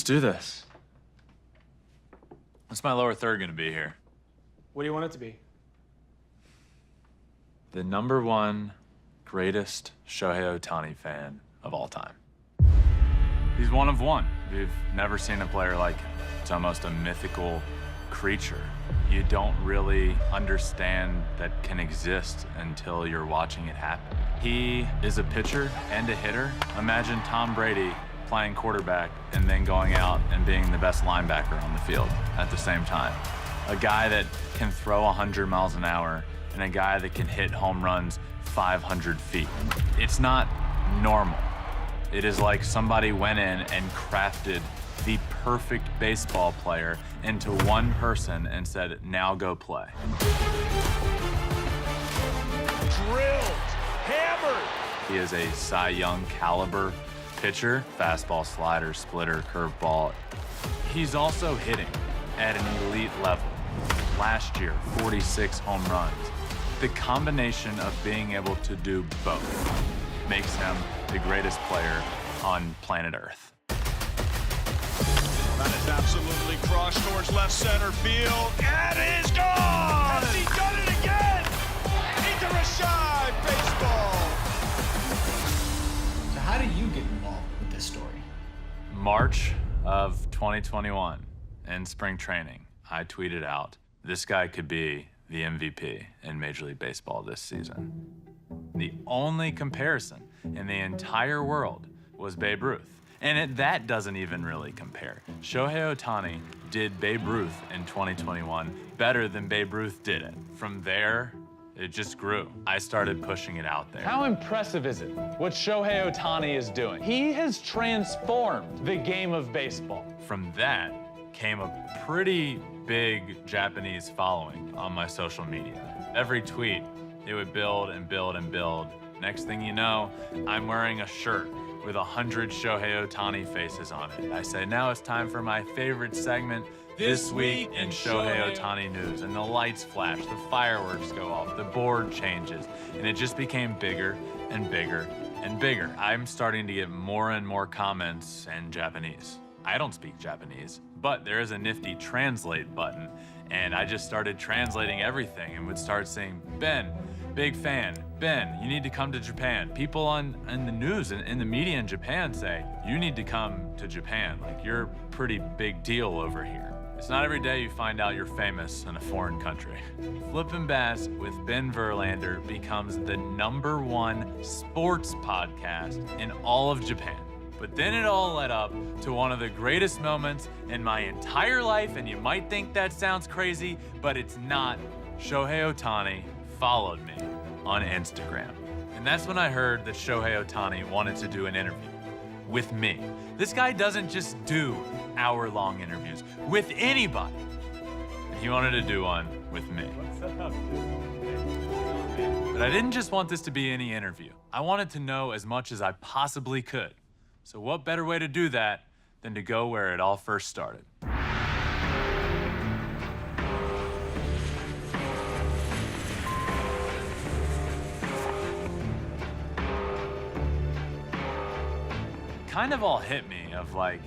do this. What's my lower third gonna be here? What do you want it to be? The #1 greatest Shohei Ohtani fan of all time. He's one of one. We've never seen a player like him. It's almost a mythical creature. You don't really understand that can exist until you're watching it happen. He is a pitcher and a hitter. Imagine Tom Brady playing quarterback and then going out and being the best linebacker on the field at the same time. A guy that can throw 100 miles an hour and a guy that can hit home runs 500 feet. It's not normal. It is like somebody went in and crafted the perfect baseball player into one person and said, now go play. Drilled, hammered. He is a Cy Young caliber pitcher, fastball, slider, splitter, curveball. He's also hitting at an elite level. Last year, 46 home runs. The combination of being able to do both makes him the greatest player on planet Earth. That is absolutely crossed towards left center field, and it is gone! Has he done it again? Into Rashad, baseball! So how do you get involved with this story? March of 2021, in spring training, I tweeted out, this guy could be the MVP in Major League Baseball this season. The only comparison in the entire world was Babe Ruth. And that doesn't even really compare. Shohei Ohtani did Babe Ruth in 2021 better than Babe Ruth did it. From there, it just grew. I started pushing it out there. How impressive is it what Shohei Ohtani is doing? He has transformed the game of baseball. From that came a pretty big Japanese following on my social media. Every tweet, it would build and build and build. Next thing you know, I'm wearing a shirt with 100 Shohei Ohtani faces on it. I say, now it's time for my favorite segment, This Week in Shohei Ohtani News. And the lights flash, the fireworks go off, the board changes, and it just became bigger and bigger and bigger. I'm starting to get more and more comments in Japanese. I don't speak Japanese, but there is a nifty translate button, and I just started translating everything and would start saying, Ben, big fan. Ben, you need to come to Japan. People in the news and in the media in Japan say, you need to come to Japan. Like, you're a pretty big deal over here. It's not every day you find out you're famous in a foreign country. Flippin' Bats with Ben Verlander becomes the #1 sports podcast in all of Japan. But then it all led up to one of the greatest moments in my entire life, and you might think that sounds crazy, but it's not. Shohei Ohtani followed me on Instagram. And that's when I heard that Shohei Ohtani wanted to do an interview with me. This guy doesn't just do hour-long interviews with anybody. And he wanted to do one with me. But I didn't just want this to be any interview. I wanted to know as much as I possibly could. So what better way to do that than to go where it all first started? Kind of all hit me of like,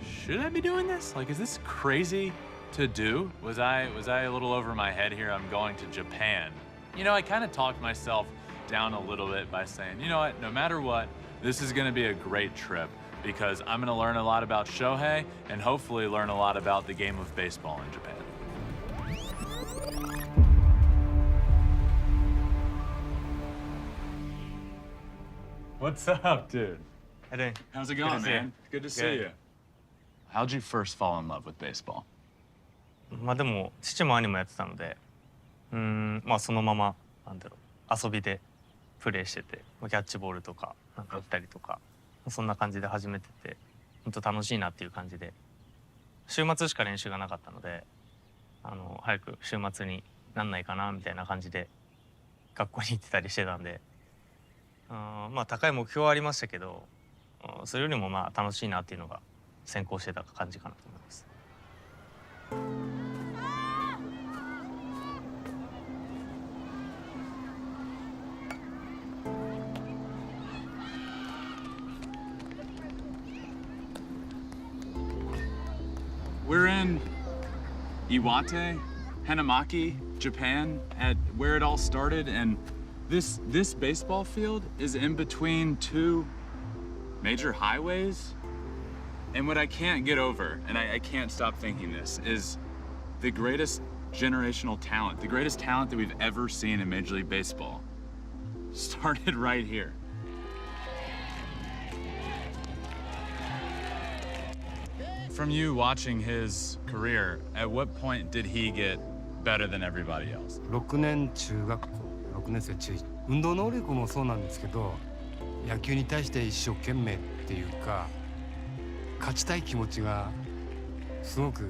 should I be doing this? Like, is this crazy to do? Was I a little over my head here? I'm going to Japan. You know, I kind of talked myself down a little bit by saying, you know what, no matter what, this is gonna be a great trip because I'm gonna learn a lot about Shohei and hopefully learn a lot about the game of baseball in Japan. What's up, dude? Hey, How's it going, man? Good to see you. How'd you first fall in love with baseball? まあでも父も兄もやってたので、まあそのままなんだろう遊びでプレーしてて、キャッチボールとかなんかやったりとか、そんな感じで始めてて、本当楽しいなっていう感じで、週末しか練習がなかったので、早く週末になんないかなみたいな感じで学校に行ってたりしてたんで、まあ高い目標はありましたけど、それよりもまあ楽しいなっていうのが先行してた感じかなと思います。We're in Iwate, Hanamaki, Japan, at where it all started, and this baseball field is in between two major highways. And what I can't get over, and I can't stop thinking this, is the greatest generational talent, the greatest talent that we've ever seen in Major League Baseball started right here. From you watching his career, at what point did he get better than everybody else? 6年中学校6年生中1運動能力もそうなんですけど野球に対して一生懸命っていうか勝ちたい気持ちがすごく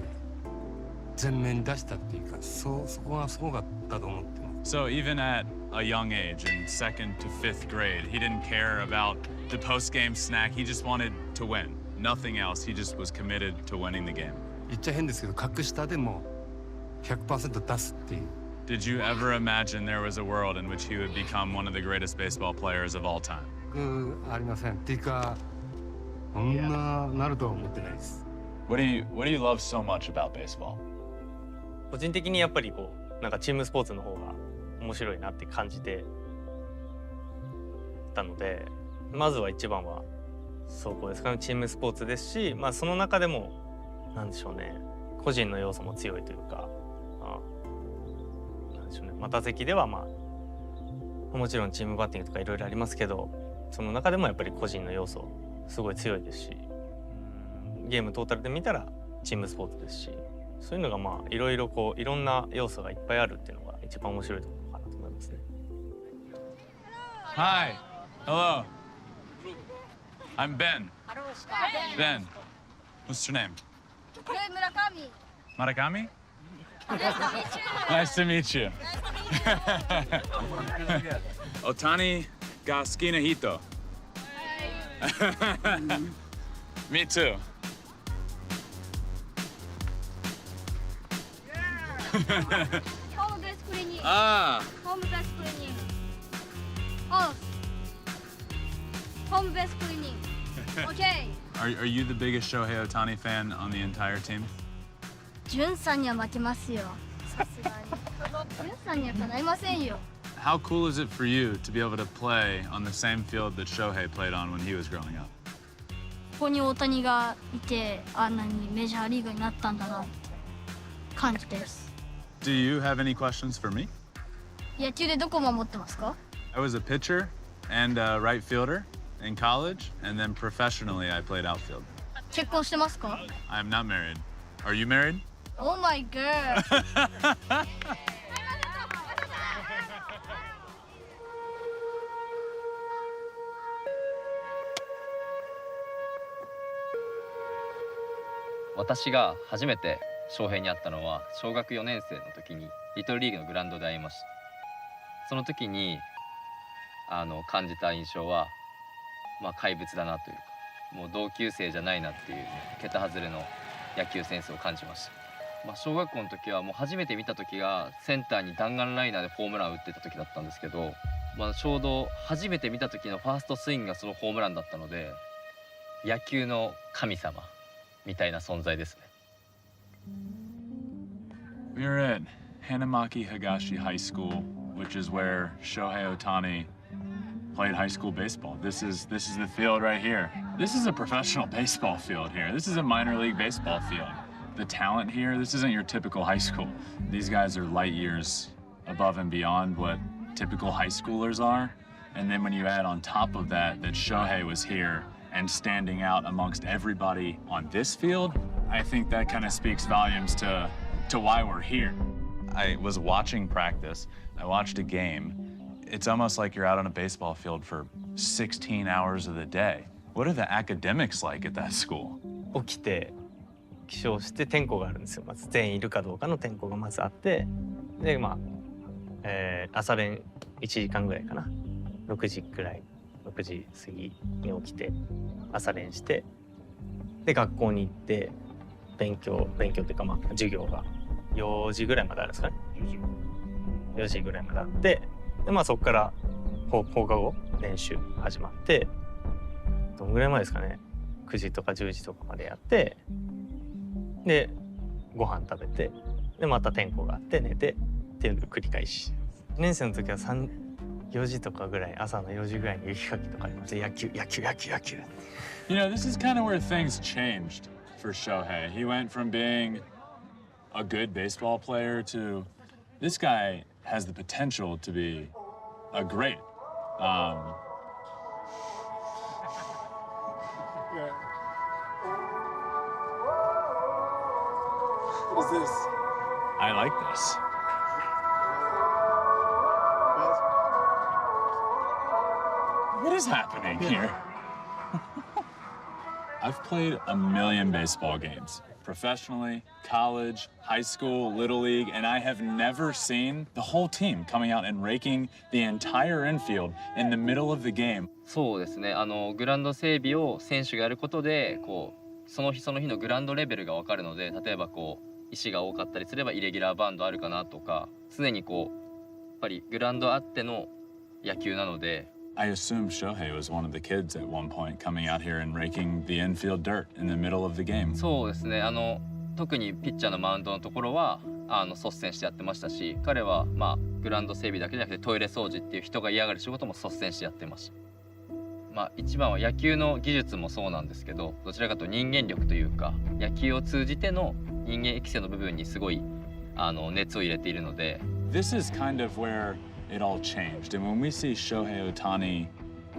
前面に出したっていうかそこがすごかったと思ってます。 So even at a young age, in 2nd to 5th grade, he didn't care about the post-game snack. He just wanted to win. Nothing else. He just was committed to winning the game. 言っちゃ変ですけど格下でも 100% 出すっていう。 Did you ever imagine there was a world in which he would become one of the greatest baseball players of all time? ありませんっていうかこんななるとは思ってないです。 What do you love so much about baseball? 個人的にやっぱりこうなんかチームスポーツの方が面白いなって感じてたので、まずは一番はそこですかね。チームスポーツですし、まあその中でもなんでしょうね、個人の要素も強いというか、なんでしょうね、まあ打席ではまあもちろんチームバッティングとかいろいろありますけど、その中でもやっぱり個人の要素すごい強いですし、ゲームトータルで見たらチームスポーツですし、そういうのがまあいろいろこういろんな要素がいっぱいあるっていうのが一番面白いところかなと思いますね。Hi. Hello. I'm Ben. Ben. What's your name? Murakami? Nice to meet you. Otani ga suki na hito. Me too. Home base cleaning. Ah, Home base cleaning. Oh. Home base cleaning. Okay. are you the biggest Shohei Otani fan on the entire team? ジュンさんには負けますよ。さすがに。ジュンさんにはかないませんよ。 How cool is it for you to be able to play on the same field that Shohei played on when he was growing up? ここに大谷がいて、あんなにメジャーリーグになったんだなって感じです。 Do you have any questions for me? 野球でどこ守ってますか？ I was a pitcher and a right fielder in college, and then professionally I played outfield. 結婚してますか？ I'm not married. Are you married? Oh my god. 私が初めて翔平に会ったのは小学4年生の時にリトルリーグのグラウンドで会いました。その時に感じた印象は、まあ、怪物だなというか、もう同級生じゃないなっていう桁外れの野球センスを感じました。まあ、小学校の時はもう初めて見た時がセンターに弾丸ライナーでホームランを打ってた時だったんですけど、まあ、ちょうど初めて見た時のファーストスイングがそのホームランだったので、野球の神様みたいな存在ですね。We're at Hanamaki Higashi High School, which is where Shohei Otani played high school baseball. This is the field right here. This is a professional baseball field here. This is a minor league baseball field. The talent here, this isn't your typical high school. These guys are light years above and beyond what typical high schoolers are. And then when you add on top of that Shohei was here and standing out amongst everybody on this field, I think that kind of speaks volumes to why we're here. I was watching practice. I watched a game. It's almost like you're out on a baseball field for 16 hours of the day. What are the academics like at that school? 起きて起床して点呼があるんですよ。まず全員いるかどうかの点呼がまずあって、でまあ、朝練1時間ぐらいかな、6時くらい、6時過ぎに起きて朝練して、で学校に行って勉強というか、まあ授業が4時ぐらいまであるんですかね。4時ぐらいまであって、でまあそこから放課後練習始まって、どんぐらいまでですかね、9時とか10時とかまでやって、でご飯食べてでまた点呼があって寝てっていうのを繰り返し。1年生の時は4時とかぐらい朝の4時ぐらいに雪かきとかありまして野球。You know, this is kind of where things changed for Shohei. He went from being a good baseball player to this guy has the potential to be a great. What is this? I like this. What is happening here? I've played a million baseball games, professionally, college, high school, little league, and I have never seen the whole team coming out and raking the entire infield in the middle of the game. そうですね。グラウンド整備を選手がやることで、こうその日その日のグラウンドレベルが分かるので、例えばこう石が多かったりすればイレギュラーバウンドあるかなとか、常にこうやっぱりグラウンドあっての野球なので。I assume Shohei was one of the kids at one point coming out here and raking the infield dirt in the middle of the game. そうですね。特にピッチャーのマウンドのところは率先してやってましたし、彼はグラウンド整備だけじゃなくてトイレ掃除っていう人が嫌がる仕事も率先してやってました。一番は野球の技術もそうなんですけど、どちらかというと人間力というか野球を通じての人間育成の部分にすごい熱を入れているので。This is kind of where it all changed. And when we see Shohei Ohtani,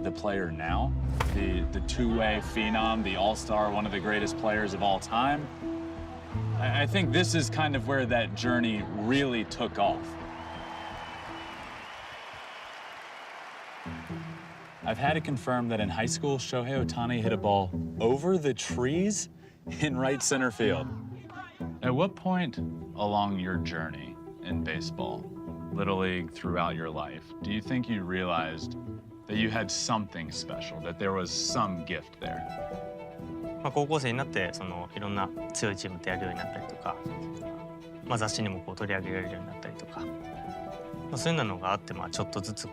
the player now, the two-way phenom, the all-star, one of the greatest players of all time, I think this is kind of where that journey really took off. I've had it confirmed that in high school, Shohei Ohtani hit a ball over the trees in right center field. At what point along your journey in baseball, Little League, throughout your life, do you think you realized that you had something special, that there was some gift there? 高校生になっていろんな強いチームとやるようになったりとか、雑誌にも取り上げられるようになったりとか、そういうのがあってちょっとずつ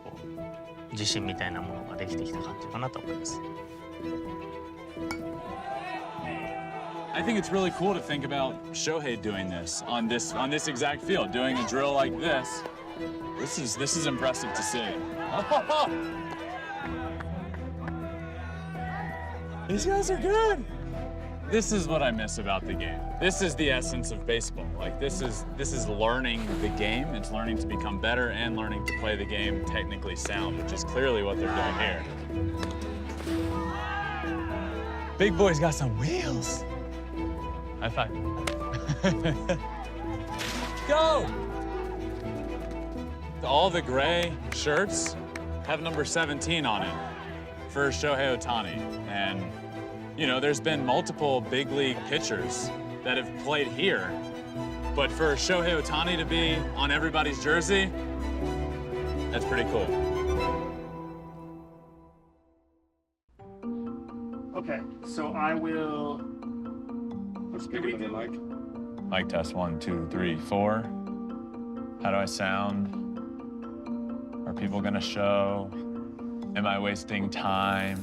自信みたいなものができてきた感じかなと思います。I think it's really cool to think about Shohei doing this on this exact field, doing a drill like this. This is impressive to see. These guys are good. This is what I miss about the game. This is the essence of baseball. Like this is learning the game. It's learning to become better and learning to play the game technically sound, which is clearly what they're doing here. Big boy's got some wheels. High five. Go! All the gray shirts have number 17 on it for Shohei Ohtani. And, you know, there's been multiple big league pitchers that have played here. But for Shohei Ohtani to be on everybody's jersey, that's pretty cool. Okay, so I will. Let's give it a mic. Mic test 1, 2, 3, 4. How do I sound? Are people gonna show? Am I wasting time?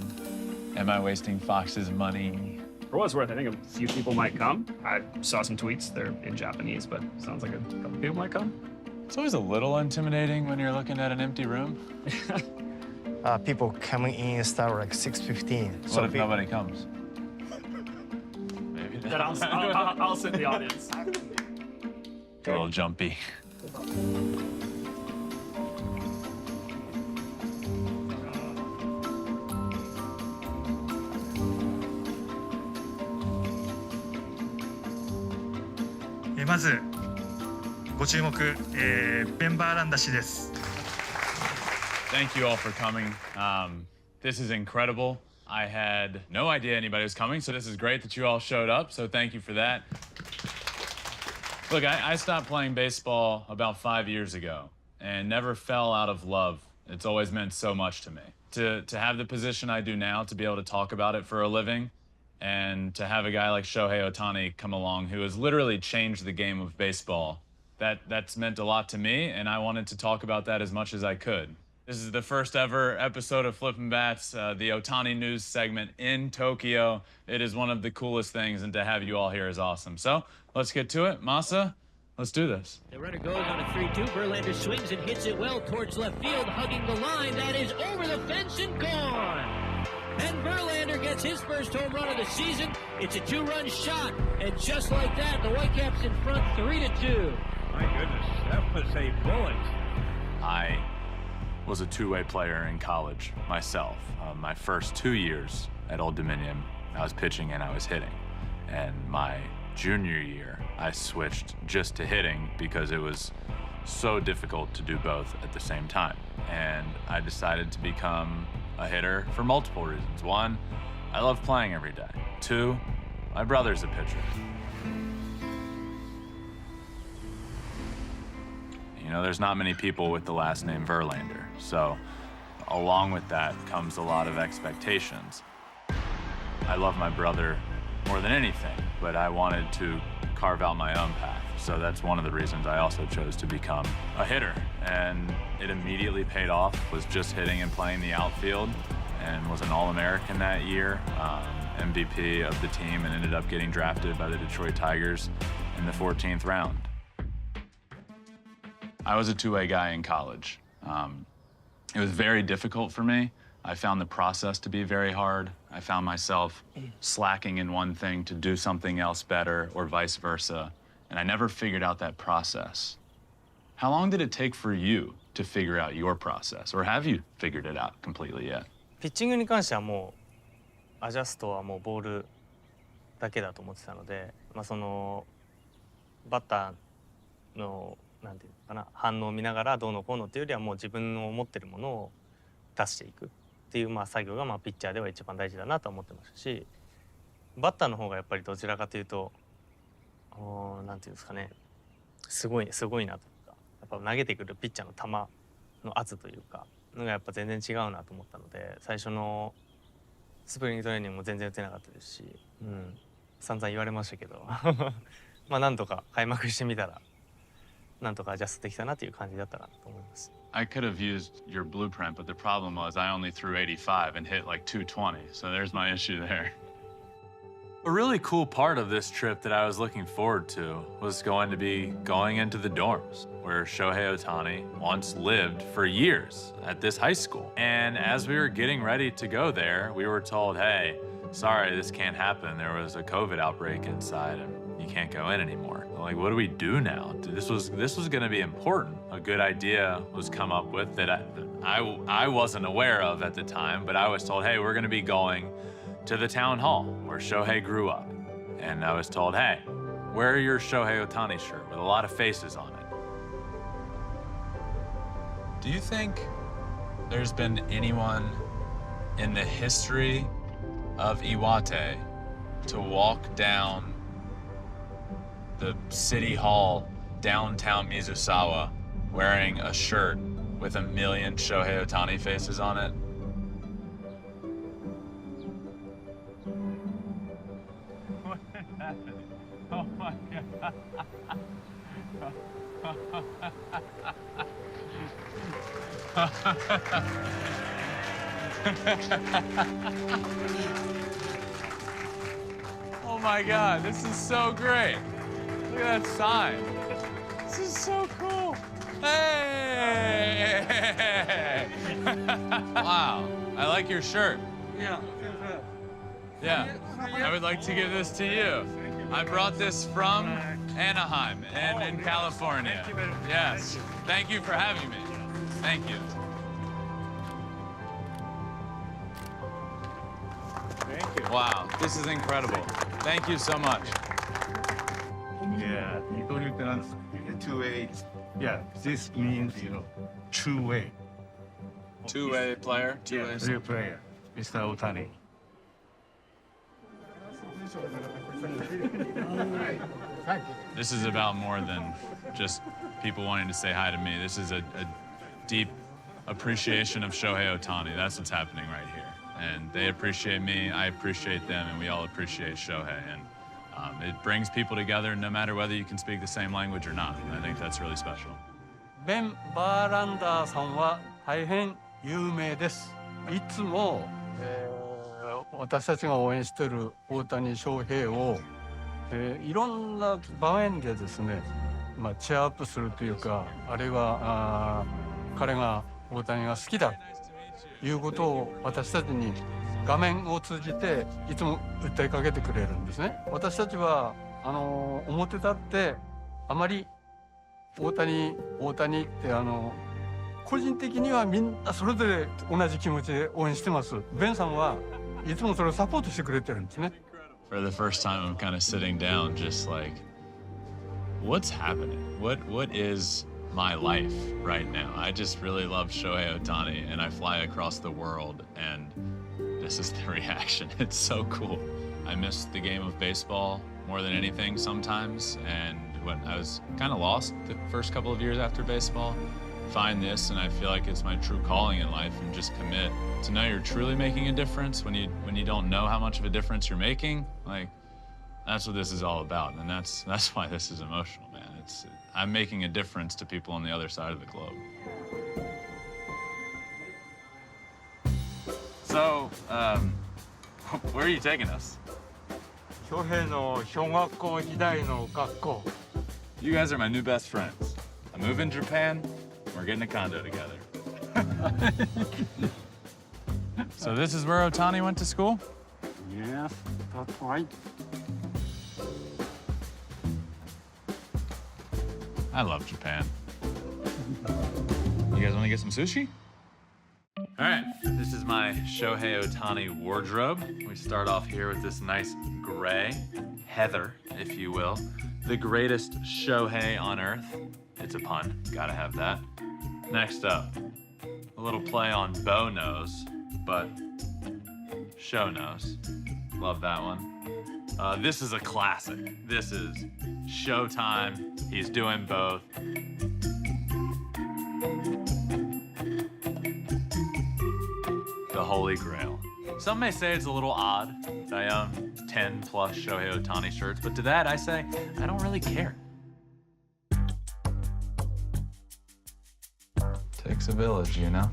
Am I wasting Fox's money? For what it's worth, I think a few people might come. I saw some tweets. They're in Japanese, but sounds like a couple people might come. It's always a little intimidating when you're looking at an empty room. People coming in start like 6:15. What if nobody comes? Maybe Then I'll sit in the audience. A little jumpy. Thank you all for coming. This is incredible. I had no idea anybody was coming, so this is great that you all showed up, so thank you for that. Look, I stopped playing baseball about 5 years ago and never fell out of love. It's always meant so much to me. To have the position I do now, to be able to talk about it for a living, and to have a guy like Shohei Ohtani come along who has literally changed the game of baseball, that's meant a lot to me, and I wanted to talk about that as much as I could. This is the first ever episode of Flippin' Bats, the Otani news segment in Tokyo. It is one of the coolest things, and to have you all here is awesome. So let's get to it. Masa, let's do this. The runner goes on a 3-2. Verlander swings and hits it well towards left field, hugging the line. That is over the fence and gone. And Verlander gets his first home run of the season. It's a 2-run shot, and just like that, the Whitecaps in front 3-2. My goodness, that was a bullet. I was a two-way player in college myself. My first 2 years at Old Dominion, I was pitching and I was hitting. And my junior year, I switched just to hitting because it was so difficult to do both at the same time. And I decided to become a hitter for multiple reasons. One, I love playing every day. Two, my brother's a pitcher. You know, there's not many people with the last name Verlander. So along with that comes a lot of expectations. I love my brother more than anything, but I wanted to carve out my own path. So that's one of the reasons I also chose to become a hitter. And it immediately paid off, was just hitting and playing the outfield, and was an All-American that year, MVP of the team, and ended up getting drafted by the Detroit Tigers in the 14th round. I was a two-way guy in college. It was very difficult for me. I found the process to be very hard. I found myself slacking in one thing to do something else better, or vice versa, and I never figured out that process. How long did it take for you to figure out your process, or have you figured it out completely yet? ピッチングに関してはもうアジャストはもうボールだけだと思ってたので、そのバッターのなんていうのかな、反応を見ながらどうのこうのっていうよりはもう自分の持ってるものを出していくっていう作業がピッチャーでは一番大事だなと思ってましたし、バッターの方がやっぱりどちらかというとなんていうんですかね、すごいなというか、やっぱ投げてくるピッチャーの球の圧というかのがやっぱ全然違うなと思ったので、最初のスプリングトレーニングも全然打てなかったですし、散々言われましたけどなんとか開幕してみたらなんとかアジャストできたなという感じだったなと思います。I could have used your blueprint, but the problem was I only threw 85 and hit like 220, so there's my issue there. A really cool part of this trip that I was looking forward to was going to be going into the dorms, where Shohei Ohtani once lived for years at this high school. And as we were getting ready to go there, we were told, hey, sorry, this can't happen. There was a COVID outbreak inside and you can't go in anymore. Like, what do we do now? This was gonna be important. A good idea was come up with that I wasn't aware of at the time, but I was told, hey, we're gonna be going to the town hall where Shohei grew up. And I was told, hey, wear your Shohei Ohtani shirt with a lot of faces on it. Do you think there's been anyone in the history of Iwate to walk down the city hall downtown Mizusawa wearing a shirt with 1 million Shohei Ohtani faces on it? What is happening? Oh my God. Oh my God, this is so great. Look at that sign. This is so cool. Hey! Wow, I like your shirt. Yeah. I would like to give this to you. I brought this from Anaheim in California. Yes. Thank you for having me. Thank you. Thank you. Wow, this is incredible. Thank you so much. Yeah, two-way. Yeah, this means, two-way. Two-way player? Two-way. Real player, Mr. Ohtani. This is about more than just people wanting to say hi to me. This is a deep appreciation of Shohei Ohtani. That's what's happening right here. And they appreciate me, I appreciate them, and we all appreciate Shohei. And it brings people together no matter whether you can speak the same language or not. And I think that's really special. ベン・バーランダーさんは大変有名です。いつも、私たちが応援している大谷翔平を、いろんな場面でですね、チアアップするというか、あるいは彼が大谷が好きだということを私たちに画面を通じていつも訴えかけてくれるんですね。私たちは表立ってあまり大谷って個人的にはみんなそれぞれ同じ気持ちで応援してます。ベンさんはいつもそれをサポートしてくれてるんですね。For the first time, I'm kind of sitting down, just like, what's happening? What is my life right now? I just really love Shohei Ohtani, and I fly across the world, and this is the reaction. It's so cool. I miss the game of baseball more than anything sometimes, and when I was kind of lost the first couple of years after baseball, find this, and I feel like it's my true calling in life, and just commit to know you're truly making a difference when you don't know how much of a difference you're making. Like, that's what this is all about, and that's why this is emotional, man. I'm making a difference to people on the other side of the globe. So, where are you taking us? 翔平の小学校時代の学校。You guys are my new best friends. I move in Japan. We're getting a condo together. So this is where Ohtani went to school? Yes, that's right. I love Japan. You guys want to get some sushi? All right, this is my Shohei Ohtani wardrobe. We start off here with this nice gray heather, if you will. The greatest Shohei on earth. It's a pun, gotta have that. Next up, a little play on bow nose, but show nose. Love that one. This is a classic. This is Showtime. He's doing both. The Holy Grail. Some may say it's a little odd that I own 10 plus Shohei Ohtani shirts, but to that I say, I don't really care. Takes a village, you know?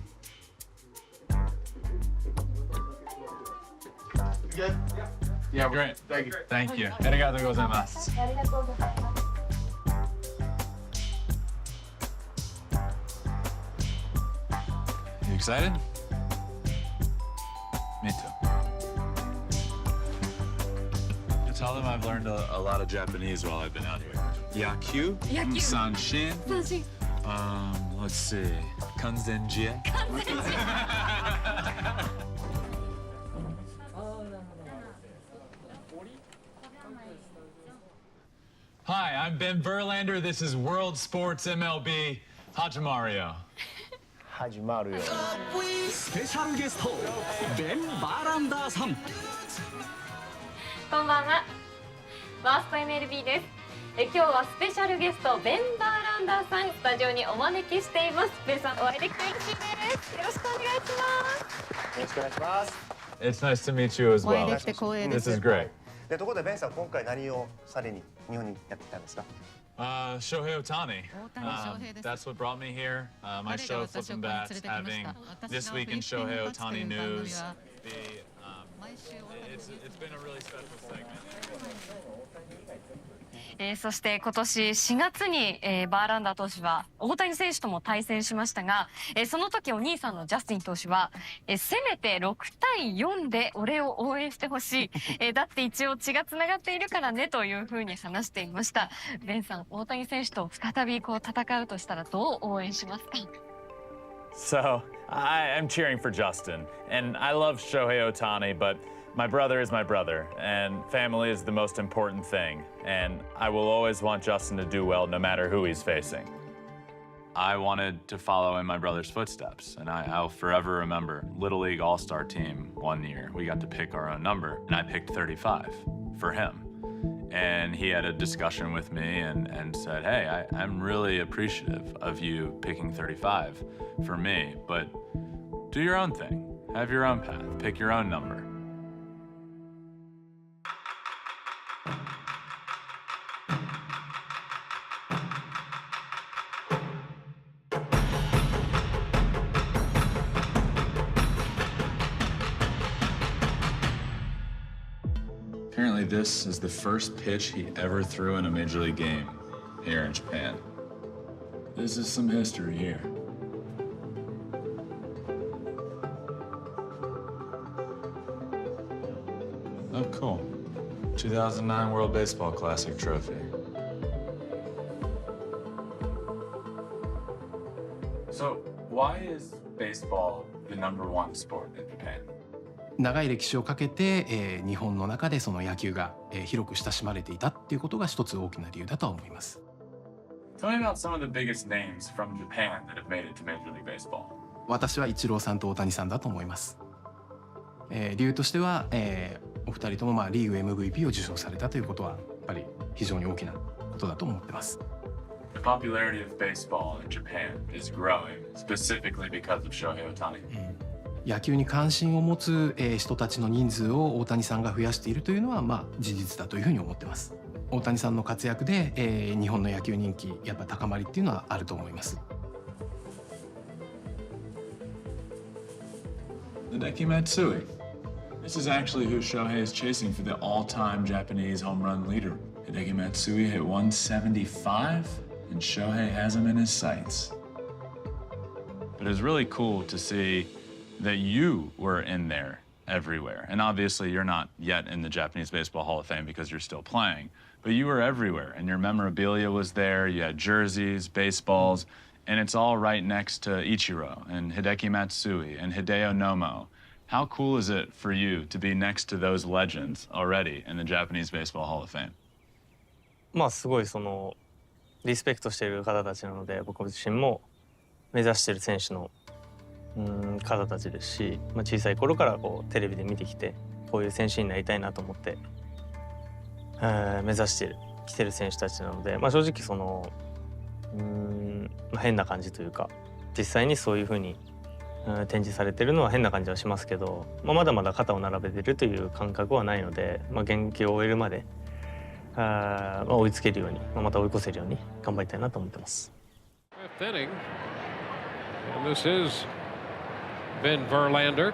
Good? Yeah, great. Thank you. Thank you. Arigatou gozaimasu. You excited? Me too. Tell them I've learned a lot of Japanese while I've been out here. Yakyu, Sanshin. Let's see. Kanzenjie. Hi, I'm Ben Verlander. This is World Sports MLB. Hajimaru. 始まるよ。スペシャルゲスト、ベン・バーランダーさん。こんばんは。ワースト MLB です。今日はスペシャルゲストベン・バーランダーさんスタジオにお招きしています。ベンさんお会いできて嬉しいです。よろしくお願いします。よろしくお願いします。 It's nice to meet you as お会 well. いできて光栄で This す。 is great. でところでベンさん今回何をされに日本にやってきたんですか？ Shohei Ohtani. That's what brought me here. My show, Flippin' Bats, having This Week in Shohei Ohtani News. It's been a really special segment. そして今年4月に、バーランダー投手は大谷選手とも対戦しましたが、その時お兄さんのジャスティン投手は、せめて6対4で俺を応援してほしい、だって一応血がつながっているからねというふうに話していました。ベンさん、大谷選手と再びこう戦うとしたらどう応援しますか？ So, I'm cheering for Justin, and I love Shohei Ohtani, but my brother is my brother, and family is the most important thing, and I will always want Justin to do well no matter who he's facing. I wanted to follow in my brother's footsteps, and I'll forever remember Little League All-Star team one year. We got to pick our own number, and I picked 35 for him. And he had a discussion with me and said, hey, I'm really appreciative of you picking 35 for me, but do your own thing. Have your own path. Pick your own number. Apparently this is the first pitch he ever threw in a major league game here in Japan. This is some history here. Oh, cool. 2009 World Baseball Classic trophy. So, why is baseball the #1 sport in Japan? 長い歴史をかけて、日本の中でその野球が、広く親しまれていたっていうことが一つ大きな理由だとは思います。Tell me about some of the biggest names from Japan that have made it to Major League Baseball. 私はイチローさんと大谷さんだと思います。理由としては、お二人ともリーグ MVP を受賞されたということはやっぱり非常に大きなことだと思ってます。The popularity of baseball in Japan is growing, specifically because of Shohei Ohtani. 野球に関心を持つ、人たちの人数を大谷さんが増やしているというのは事実だというふうに思ってます。大谷さんの活躍で、日本の野球人気やっぱ高まりっていうのはあると思います。Hideki Matsui. This is actually who Shohei is chasing for the all-time Japanese home run leader. Hideki Matsui hit 175, and Shohei has him in his sights. But it was really cool to see that you were in there everywhere. And obviously you're not yet in the Japanese Baseball Hall of Fame because you're still playing, but you were everywhere and your memorabilia was there. You had jerseys, baseballs, and it's all right next to Ichiro and Hideki Matsui and Hideo Nomo. How cool is it for you to be next to those legends already in the Japanese Baseball Hall of Fame? すごいそのリスペクトしている方たちなので、僕自身も目指している選手の方たちですし、小さい頃からテレビで見てきてこういう選手になりたいなと思って、目指してきてる選手たちなので、正直その変な感じというか、実際にそういうふうに展示されてるのは変な感じはしますけど、まだまだ肩を並べてるという感覚はないので、現役を終えるまで追いつけるように、また追い越せるように頑張りたいなと思ってます。Fifth inning, and this is Ben Verlander.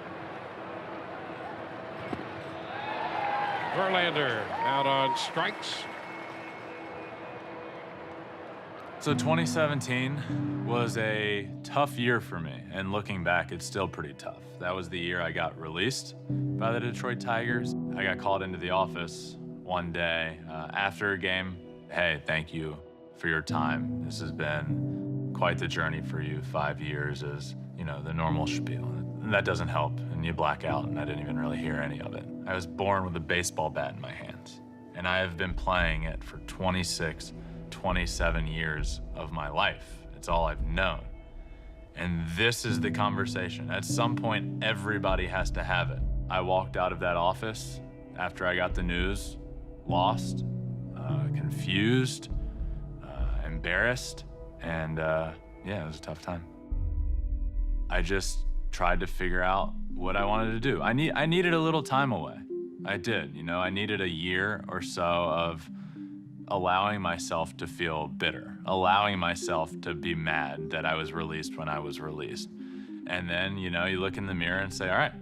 Verlander out on strikes. So 2017 was a tough year for me, and looking back, it's still pretty tough. That was the year I got released by the Detroit Tigers. I got called into the office one day after a game. Hey, thank you for your time. This has been quite the journey for you. 5 years is, the normal spiel. And that doesn't help, and you black out, and I didn't even really hear any of it. I was born with a baseball bat in my hands, and I have been playing it for 27 years of my life. It's all I've known. And this is the conversation. At some point, everybody has to have it. I walked out of that office after I got the news, lost, confused, embarrassed, and it was a tough time. I just tried to figure out what I wanted to do. I needed a little time away. I did, I needed a year or so of allowing myself to feel bitter, allowing myself to be mad that I was released when I was released. And then, you look in the mirror and say, all right,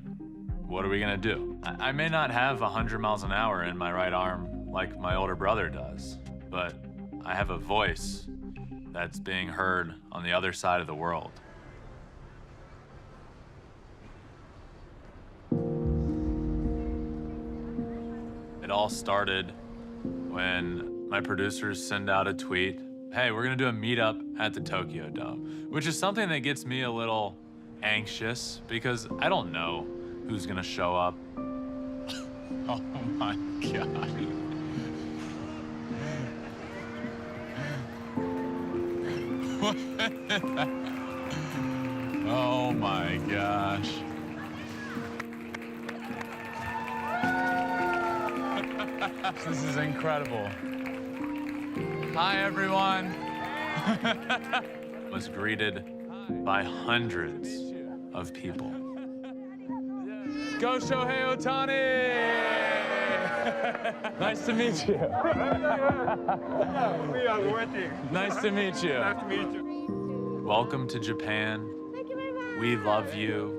what are we gonna do? I may not have 100 miles an hour in my right arm like my older brother does, but I have a voice that's being heard on the other side of the world. It all started when my producers send out a tweet, hey, we're gonna do a meetup at the Tokyo Dome, which is something that gets me a little anxious because I don't know who's gonna show up. Oh my God. Oh my gosh. This is incredible. Hi, everyone. Was greeted by hundreds of people. Go Shohei Ohtani! Nice to meet you. We are waiting. Nice to meet you. Nice to meet you. Welcome to Japan. We love you.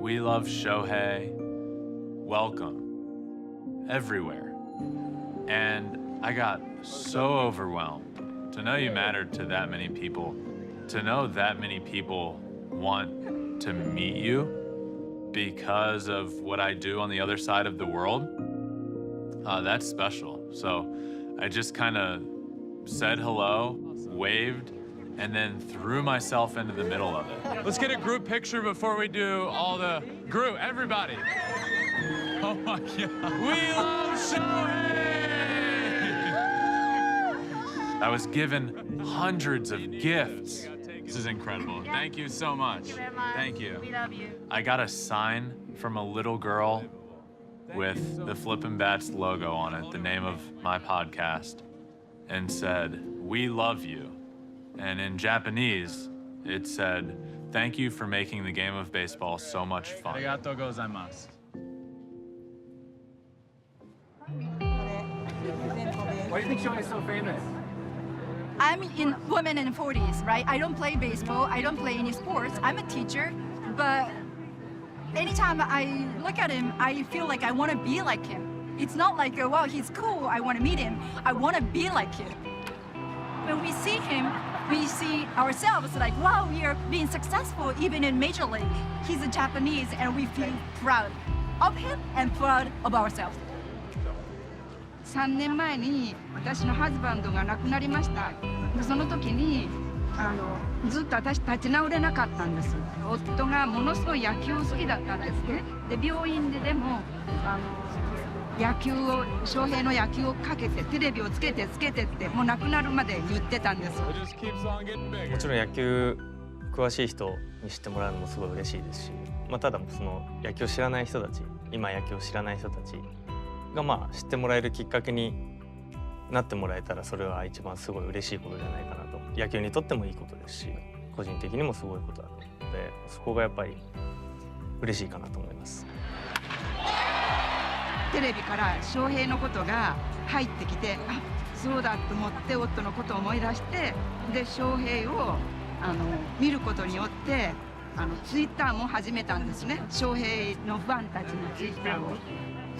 We love Shohei. Welcome everywhere And I got so overwhelmed to know you mattered to that many people, to know that many people want to meet you because of what I do on the other side of the world. That's special. So I just kind of said hello, waved, and then threw myself into the middle of it. Let's get a group picture before we do all the group, everybody. Oh my God. We love Shohei! I was given hundreds of gifts. This is incredible. Thank you so much. Thank you. We love you. I got a sign from a little girl with the Flippin' Bats logo on it, the name of my podcast, and said, "We love you." And in Japanese, it said, "Thank you for making the game of baseball so much fun." Arigatou gozaimasu. Why do you think Shohei is so famous? I'm in women in 40s, right? I don't play baseball. I don't play any sports. I'm a teacher, but anytime I look at him, I feel like I want to be like him. It's not like, well, he's cool, I want to meet him. I want to be like him. When we see him, we see ourselves like, wow, we are being successful even in Major League. He's a Japanese and we feel proud of him and proud of ourselves. 3年前に私のハズバンドが亡くなりました。その時にずっと私立ち直れなかったんです。夫がものすごい野球好きだったんですね。で病院でも野球を翔平の野球をかけてテレビをつけてってもう亡くなるまで言ってたんです。もちろん野球詳しい人に知ってもらうのもすごい嬉しいですし、ただその野球を知らない人たち、今野球を知らない人たちが知ってもらえるきっかけになってもらえたらそれは一番すごい嬉しいことじゃないかなと。野球にとってもいいことですし、個人的にもすごいことだと思うので、そこがやっぱり嬉しいかなと思います。テレビから翔平のことが入ってきて、あ、そうだと思って夫のことを思い出して、で翔平を見ることによってツイッターも始めたんですね。翔平のファンたちのツイッターを。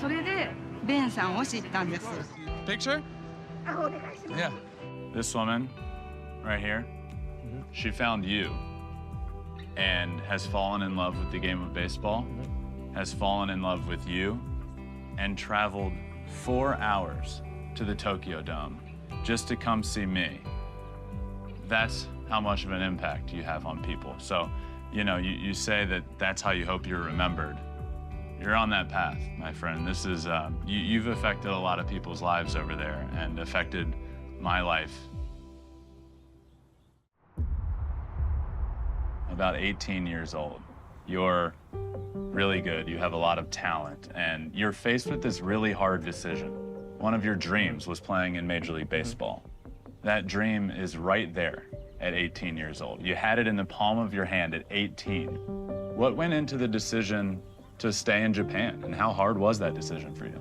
それでベンさんを知ったんです。Picture? Yeah. This woman right here, she found you and has fallen in love with the game of baseball, has fallen in love with you, and traveled 4 hours to the Tokyo Dome just to come see me. That's how much of an impact you have on people. So, you say that that's how you hope you're remembered. You're on that path, my friend. This is, you've affected a lot of people's lives over there and affected my life. About 18 years old. You're really good. You have a lot of talent, and you're faced with this really hard decision. One of your dreams was playing in Major League Baseball. That dream is right there at 18 years old. You had it in the palm of your hand at 18. What went into the decision to stay in Japan, and how hard was that decision for you?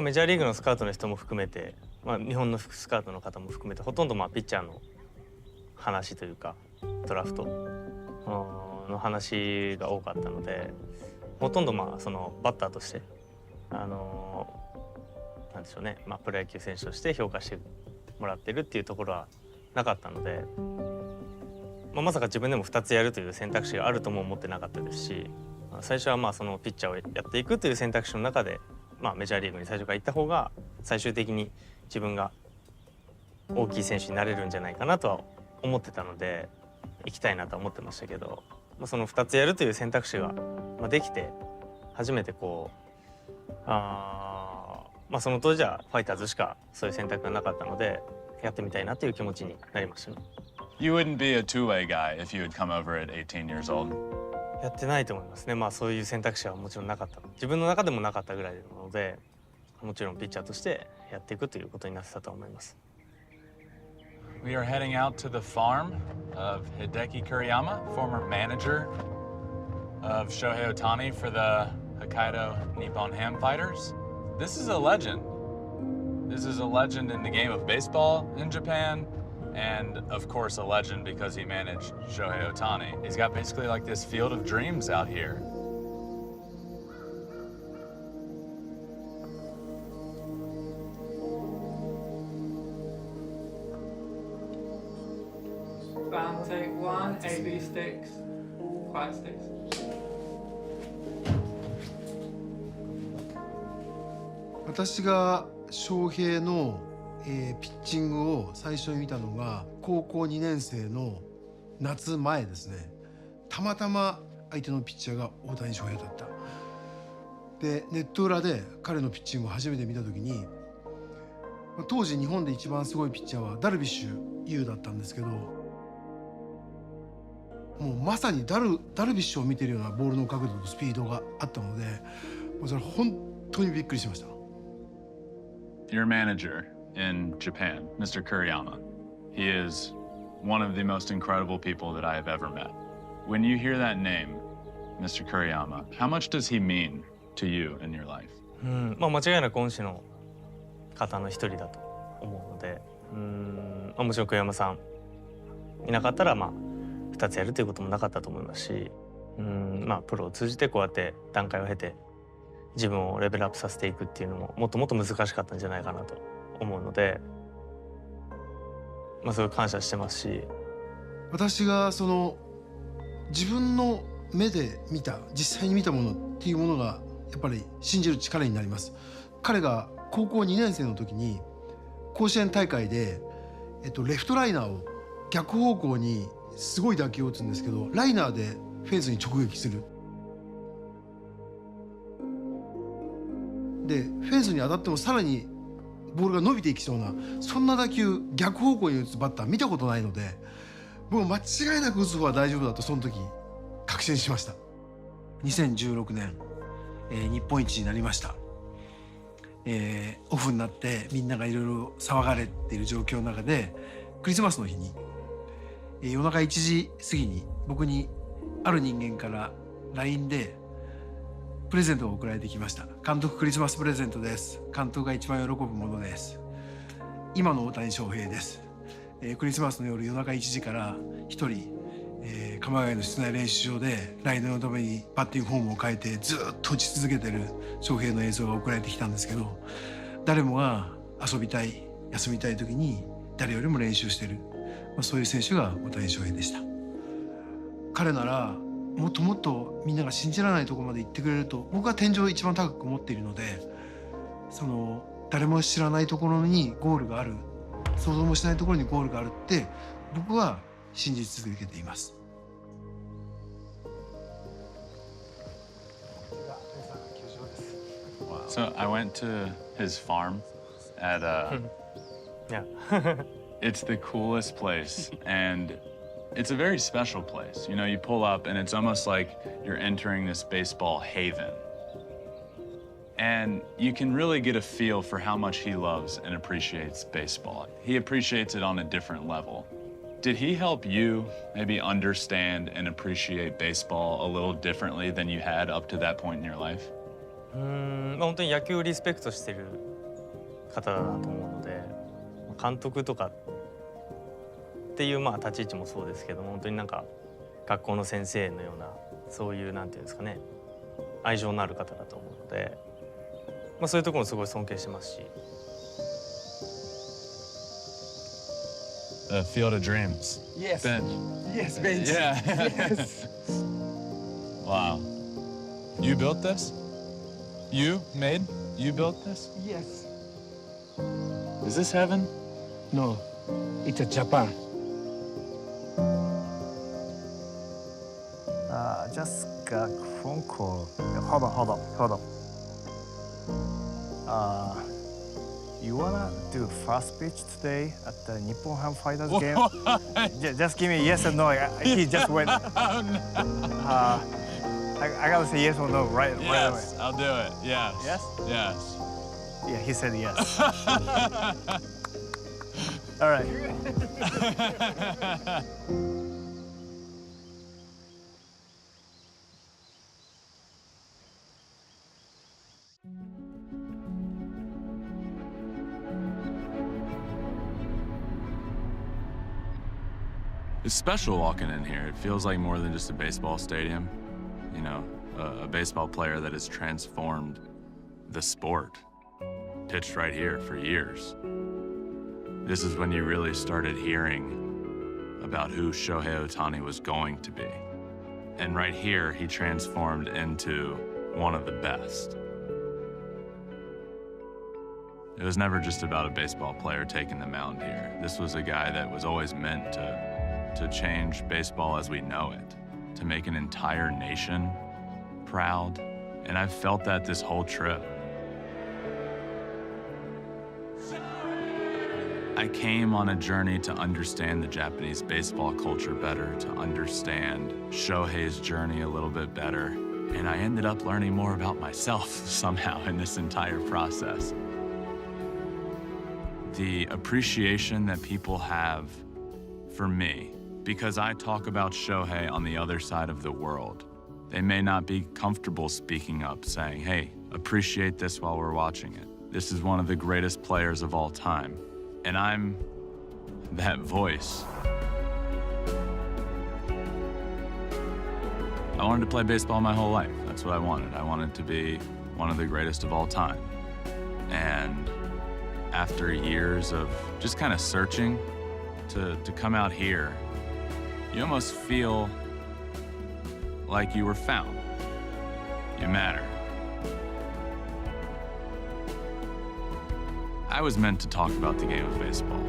メジャーリーグのスカウトの人も含めて、日本のスカウトの方も含めてほとんどピッチャーの話というかドラフトの話が多かったので、ほとんどそのバッターとしてなんでしょうね、プロ野球選手として評価してもらってるっていうところはなかったので、まさか自分でも2つやるという選択肢があるとも思ってなかったですし、最初はそのピッチャーをやっていくという選択肢の中で、メジャーリーグに最初から行った方が最終的に自分が大きい選手になれるんじゃないかなとは思ってたので、行きたいなとは思ってましたけど、その2つやるという選択肢ができて初めてその当時はファイターズしかそういう選択がなかったので、やってみたいなという気持ちになりましたね。You wouldn't be a two-way guy if you had come over at 18 years old. やってないと思いますね。そういう選択肢はもちろんなかった。自分の中でもなかったぐらいなので、もちろんピッチャーとしてやっていくということになってたと思います。We are heading out to the farm of Hideki Kuriyama, former manager of Shohei Ohtani for the Hokkaido Nippon Ham Fighters. This is a legend. This is a legend in the game of baseball in Japan, and of course a legend because he managed Shohei Ohtani. He's got basically like this field of dreams out here. to see. AB sticks, flat sticks. 私が翔平の、ピッチングを最初に見たのが高校2年生の夏前ですね。たまたま相手のピッチャーが大谷翔平だった。でネット裏で彼のピッチングを初めて見た時に、当時日本で一番すごいピッチャーはダルビッシュ有だったんですけど、もうまさにダルビッシュを見てるようなボールの角度とスピードがあったので、もうそれ本当にびっくりしました。Your manager in Japan, Mr. Kuriyama, he is one of the most incredible people that I have ever met. When you hear that name, Mr. Kuriyama, how much does he mean to you in your life? まあ間違いなく恩師の方の一人だと思うので、もちろん栗山さんいなかったらまあ2つやるということもなかったと思いますし、まあプロを通じてこうやって段階を経て自分をレベルアップさせていくっていうのももっともっと難しかったんじゃないかなと思うので、まあすごい感謝してますし、私がその自分の目で見た実際に見たものっていうものがやっぱり信じる力になります。彼が高校2年生の時に甲子園大会で、レフトライナーを逆方向にすごい打球を打つんですけど、ライナーでフェンスに直撃する。でフェンスに当たってもさらにボールが伸びていきそうな、そんな打球逆方向に打つバッター見たことないので、もう間違いなく打つ方は大丈夫だとその時確信しました。2016年、日本一になりました。オフになってみんながいろいろ騒がれている状況の中で、クリスマスの日に、夜中1時過ぎに僕にある人間から LINE でプレゼントが送られてきました。監督クリスマスプレゼントです。監督が一番喜ぶものです。今の大谷翔平です。クリスマスの夜中1時から一人、鎌ヶ谷の室内練習場で来年のためにバッティングフォームを変えてずっと打ち続けてる翔平の映像が送られてきたんですけど、誰もが遊びたい休みたい時に誰よりも練習してる、そういう選手が大谷翔平でした。彼ならもっともっとみんなが信じられないところまで行ってくれると僕は天井を一番高く思っているので、その誰も知らないところにゴールがある、想像もしないところにゴールがあるって僕は信じ続けています。So I went to his farm at Yeah. It's the coolest place, and it's a very special place. You know, you pull up and it's almost like you're entering this baseball haven. And you can really get a feel for how much he loves and appreciates baseball. He appreciates it on a different level. Did he help you maybe understand and appreciate baseball a little differently than you had up to that point in your life? 本当に野球をリスペクトしている方だなと思うので、監督とかっていうまあ立ち位置もそうですけども、本当になんか学校の先生のようなそういうなんていうんですかね、愛情のある方だと思うので、そういうところもすごい尊敬してますし。The Field of Dreams. Yes. Bench. Yes, bench. Yeah. Yes. Wow. You built this? You built this? Yes. Is this heaven? No, it's a Japan. Just got a phone call. Hold on. You wanna do first pitch today at the Nippon Ham Fighters game? Just give me yes or no. He just went. I gotta say yes or no right away. Yes, I'll do it. Yes. Yes? Yes. Yeah, he said yes. All right. It's special walking in here. It feels like more than just a baseball stadium. You know, a baseball player that has transformed the sport. Pitched right here for years. This is when you really started hearing about who Shohei Ohtani was going to be. And right here, he transformed into one of the best. It was never just about a baseball player taking the mound here. This was a guy that was always meant to change baseball as we know it, to make an entire nation proud. And I've felt that this whole trip. I came on a journey to understand the Japanese baseball culture better, to understand Shohei's journey a little bit better, and I ended up learning more about myself somehow in this entire process. The appreciation that people have for me, because I talk about Shohei on the other side of the world. They may not be comfortable speaking up, saying, hey, appreciate this while we're watching it. This is one of the greatest players of all time. And I'm that voice. I wanted to play baseball my whole life. That's what I wanted. I wanted to be one of the greatest of all time. And after years of just kind of searching to come out here, you almost feel like you were found. You matter. I was meant to talk about the game of baseball.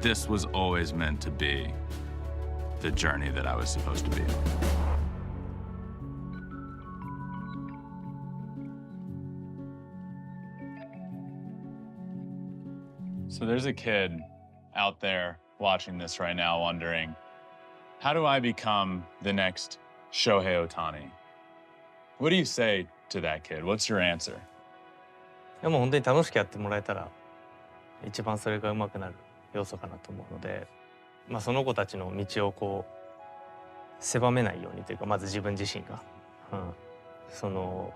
This was always meant to be the journey that I was supposed to be on. So there's a kid out there watching this right now wondering, how do I become the next Shohei Ohtani? What do you say to that kid? What's your answer? でも本当に楽しくやってもらえたら一番それが上手くなる要素かなと思うので、その子たちの道をこう狭めないようにというか、まず自分自身が、その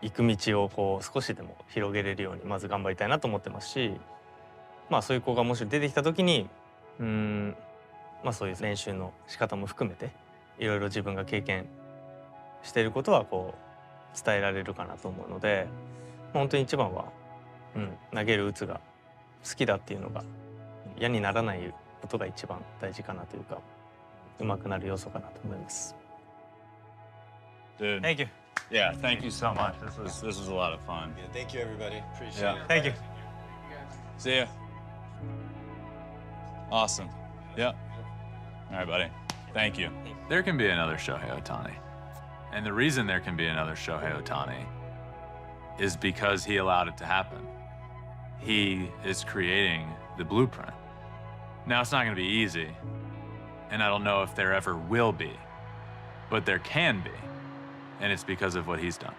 行く道をこう少しでも広げれるようにまず頑張りたいなと思ってますし、そういう子がもし出てきた時にそういう練習の仕方も含めていろいろ自分が経験していることはこう伝えられるかなと思うので、本当に一番は、投げる打つが好きだっていうのが嫌にならないことが一番大事かなというか、上手くなる要素かなと思います。Dude. Thank you. Yeah, thank you so much. This was a lot of fun. Yeah, thank you, everybody. Appreciate it. Thank you. See ya. Awesome. Yeah. All right, buddy. Thank you. There can be another Shohei Ohtani. And the reason there can be another Shohei Ohtani is because he allowed it to happen. He is creating the blueprint. Now, it's not going to be easy, and I don't know if there ever will be, but there can be, and it's because of what he's done.